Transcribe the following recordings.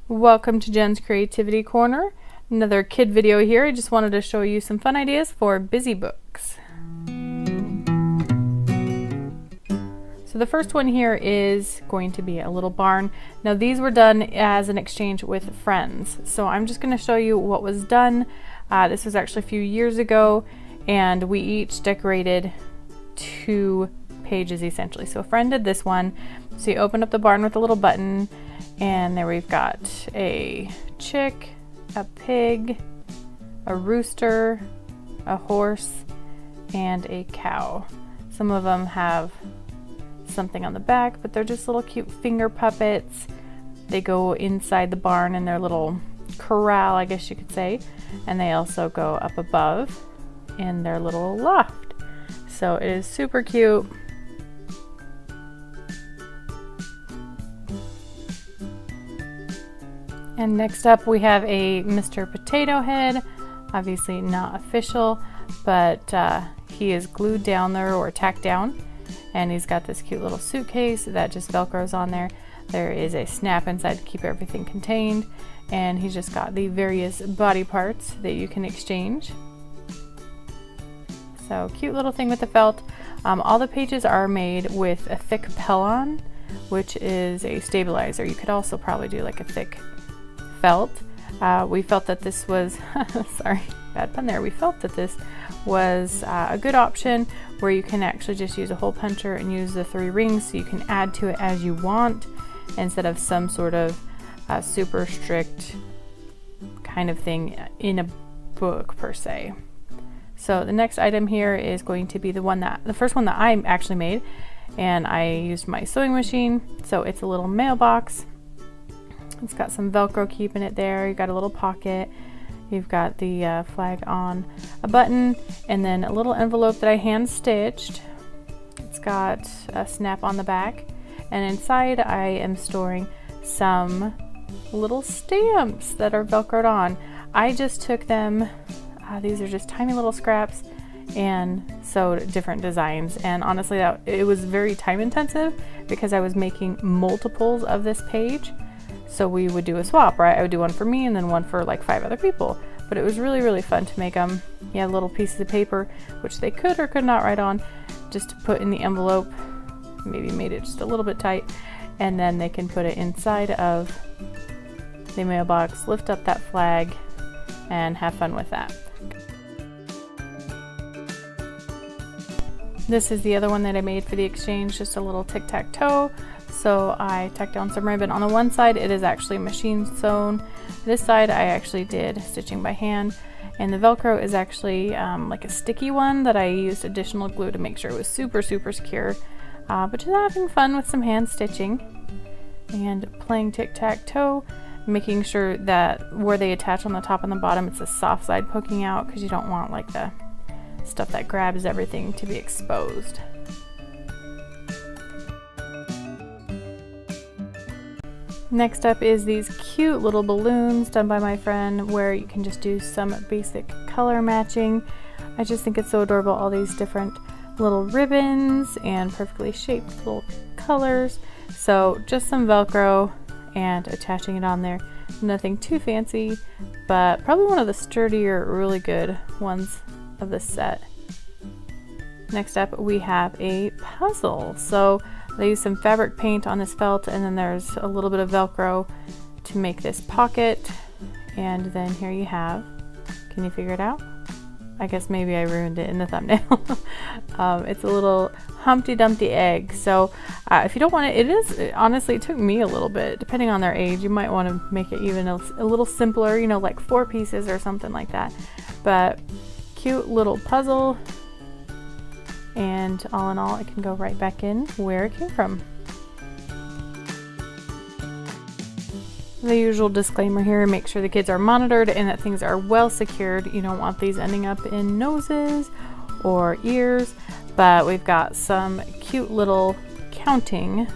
Welcome to Jen's Creativity Corner. Another kid video here. I just wanted to show you some fun ideas for busy books. So the first one here is going to be a little barn. Now these were done as an exchange with friends. So I'm just going to show you what was done. This was actually a few years ago, and we each decorated 2 pages essentially. So a friend did this one. So you open up the barn with a little button, and there we've got a chick, a pig, a rooster, a horse, and a cow. Some of them have something on the back, but they're just little cute finger puppets. They go inside the barn in their little corral, I guess you could say, and they also go up above in their little loft. So it is super cute. And next up we have a Mr. Potato Head. Obviously not official, but he is glued down there or tacked down, and he's got this cute little suitcase that just Velcros on there. There is a snap inside to keep everything contained, and he's just got the various body parts that you can exchange. So cute little thing with the felt. All the pages are made with a thick Pellon, which is a stabilizer. You could also probably do like a thick felt. We felt that this was sorry, bad pun there. We felt that this was a good option where you can actually just use a hole puncher and use the 3 rings, so you can add to it as you want instead of some sort of super strict kind of thing in a book per se. So the next item here is going to be the first one that I actually made, and I used my sewing machine. So it's a little mailbox. It's got some Velcro keeping it there. You've got a little pocket. You've got the flag on a button, and then a little envelope that I hand stitched. It's got a snap on the back, and inside I am storing some little stamps that are Velcroed on. I just took them, these are just tiny little scraps, and sewed different designs, and honestly it was very time intensive because I was making multiples of this page. So we would do a swap, right? I would do one for me and then one for like 5 other people. But it was really, really fun to make them. You had little pieces of paper, which they could or could not write on, just to put in the envelope. Maybe made it just a little bit tight. And then they can put it inside of the mailbox, lift up that flag, and have fun with that. This is the other one that I made for the exchange, just a little tic-tac-toe. So I tacked down some ribbon. On the one side it is actually machine sewn. This side I actually did stitching by hand, and the Velcro is actually like a sticky one that I used additional glue to make sure it was super secure. But just having fun with some hand stitching and playing tic-tac-toe, making sure that where they attach on the top and the bottom, it's the soft side poking out, because you don't want like the stuff that grabs everything to be exposed. Next up is these cute little balloons done by my friend, where you can just do some basic color matching. I just think it's so adorable, all these different little ribbons and perfectly shaped little colors. So just some Velcro and attaching it on there. Nothing too fancy, but probably one of the sturdier, really good ones of this set. Next up we have a puzzle. So they use some fabric paint on this felt, and then there's a little bit of Velcro to make this pocket. And then here you have, can you figure it out? I guess maybe I ruined it in the thumbnail. It's a little Humpty Dumpty egg. So if you don't want it, honestly, it took me a little bit, depending on their age. You might want to make it even a little simpler, you know, like 4 pieces or something like that. But cute little puzzle. And all in all, it can go right back in where it came from. The usual disclaimer here, make sure the kids are monitored and that things are well secured. You don't want these ending up in noses or ears, but we've got some cute little counting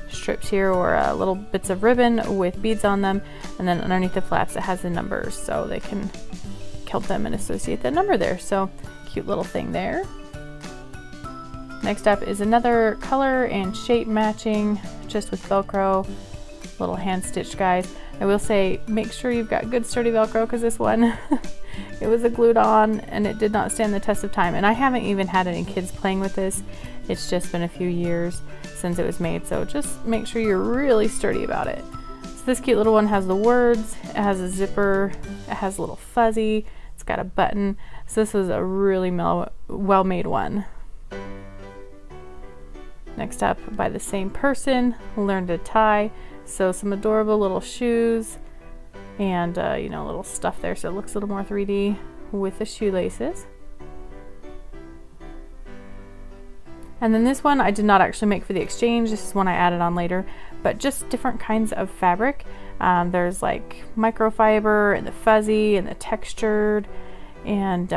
strips here, or little bits of ribbon with beads on them, and then underneath the flaps it has the numbers, so they can count them and associate that number there. So cute little thing there. Next up is another color and shape matching, just with Velcro. little hand stitched guys. I will say make sure you've got good sturdy Velcro, because this one it was glued on and it did not stand the test of time, and I haven't even had any kids playing with this. It's just been a few years since it was made, so just make sure you're really sturdy about it. So this cute little one has the words, it has a zipper, it has a little fuzzy, it's got a button. So this was a really well made one. Next up, by the same person, Learn to Tie. So some adorable little shoes and you know, little stuff there, so it looks a little more 3D with the shoelaces. And then this one I did not actually make for the exchange, this is one I added on later, but just different kinds of fabric. There's like microfiber and the fuzzy and the textured, and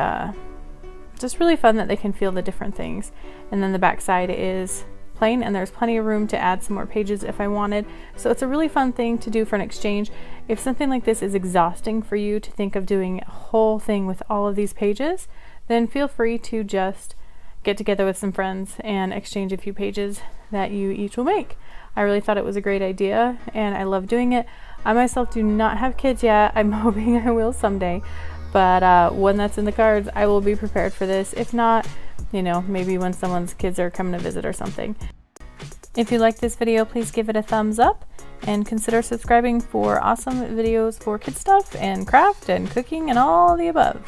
just really fun that they can feel the different things. And then the back side is plain, and there's plenty of room to add some more pages if I wanted. So it's a really fun thing to do for an exchange. If something like this is exhausting for you to think of doing a whole thing with all of these pages, then feel free to just get together with some friends and exchange a few pages that you each will make. I really thought it was a great idea and I love doing it. I myself do not have kids yet. I'm hoping I will someday, but when that's in the cards, I will be prepared for this. If not, you know, maybe when someone's kids are coming to visit or something. If you like this video, please give it a thumbs up and consider subscribing for awesome videos for kid stuff and craft and cooking and all the above.